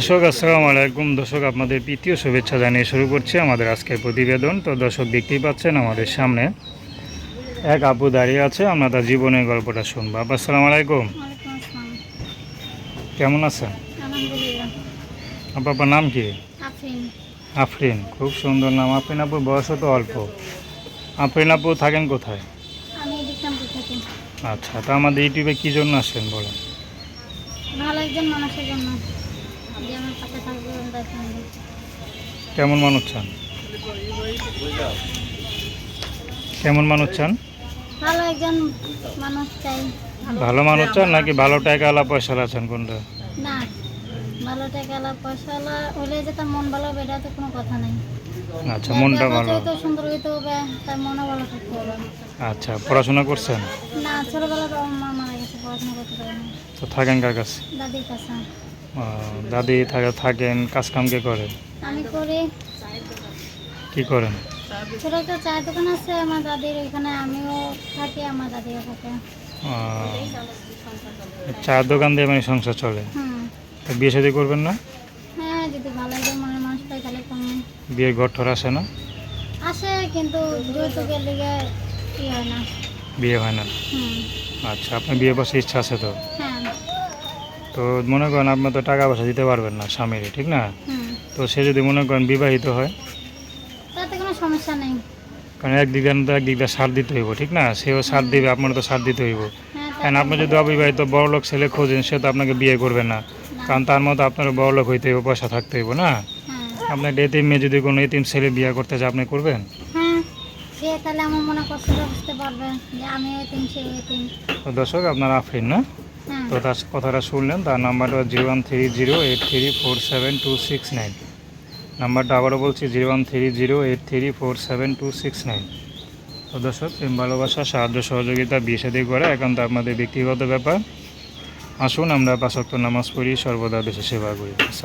দর্শক আসসালামু আলাইকুম। দর্শক আপনাদের প্রীতীয় শুভেচ্ছা জানিয়ে শুরু করছি আমাদের আজকের প্রতিবেদন। তো দর্শক দেখতেই পাচ্ছেন আমাদের সামনে এক আপু দাঁড়িয়ে আছে, আমরা তার জীবনের গল্পটা শুনবো। আপু আসসালামু আলাইকুম, ওয়ালাইকুম আসসালাম। কেমন আছেন? আলহামদুলিল্লাহ। আপু আপনার নাম কি? আফরিন। আফরিন, খুব সুন্দর নাম। আফরিন আপুর বয়সও তো অল্প। আফরিন আপু থাকেন কোথায়? আমি বিক্রমপুর থাকি। আচ্ছা, তা আমাদের ইউটিউবে কী জন্য আসলেন বলেন? ভালো একজন মানুষের জন্য, যে আমার পাশে থাকবে দেখেন। কেমন মানুষ চান? কেমন মানুষ চান? ভালো একজন মানুষ চাই। ভালো মানুষ চান নাকি ভালো টাকাওয়ালা পয়সাওয়ালা চান, কোনটা? না, ভালো টাকাওয়ালা পয়সাওয়ালা হলে যে তার মন ভালো হবে এটা তো কোনো কথা নেই। আচ্ছা, মনটা ভালো। তো সুন্দর হইতে হবে, তার মনও ভালো থাকতে হবে। আচ্ছা, পড়াশোনা করছেন? না, ছোটবেলায় বাবা মা মারা গেছে, পড়াশোনা করতে পারিনি। তো থাকেন কার কাছে? দাদির কাছে। দাদি থাকেন, কাজকাম কে করেন? আমি করি। কি করেন? ছোট একটা চায়ের দোকান আছে আমার দাদির, ওইখানে আমিও থাকি, আমার দাদিও থাকে। চায়ের দোকান দিয়ে মানে সংসার চলে? হুম। তো বিয়ে শাদী করবেন না? হ্যাঁ, যদি ভালো একজন মনের মানুষ পাই তাহলে কমে। বিয়ের ঘর ঠর আসে না? আসে, কিন্তু যৌতুকের লিগে কি হয় না। বিয়ে হয় না? হুম। আচ্ছা, আপনার বিয়ে বসে ইচ্ছা আছে তো? হ্যাঁ। তো মনে করেন আপনার তো টাকা পয়সা দিতে পারবেন না স্বামীর, ঠিক না? হুম। তো সে যদি মনে করেন বিবাহিত হয়, তাতে কোনো সমস্যা নেই। কারণ একদিক দিয়ে সার দিতে হইব, ঠিক না? সেও সার দিবে, আপনার তো সার দিতে হইব। হ্যাঁ, কারণ আপনি যদি অবিবাহিত বড়লোক ছেলে খোঁজেন, সে তো আপনাকে বিয়ে করবে না। কারণ তার মতো আপনার বড়লোক হইতে হইব, পয়সা থাকতে হইব না? হ্যাঁ। আপনার এতিম মেয়ে যদি কোনো এতিম ছেলে বিয়ে করতে চায়, আপনি করবেন? হ্যাঁ, সে তাহলে আমার মনে কষ্ট বুঝতে পারবে যে আমি এতিম, সে এতিম। তো দর্শক, আপনার আফরিন না? হ্যাঁ। তো তার কথাটা শুনলেন। তার নাম্বারটা 013083472669। নাম্বারটা আবারও বলছি, 013083472669। তো দর্শক, প্রেম ভালোবাসা, সাহায্য সহযোগিতা, বিয়ে শাদী করা একান্ত আপনাদের ব্যক্তিগত ব্যাপার। আসুন আমরা 5 ওয়াক্ত নামাজ পড়ি, সর্বদা দেশে সেবা করি। আসসালামু আলাইকুম।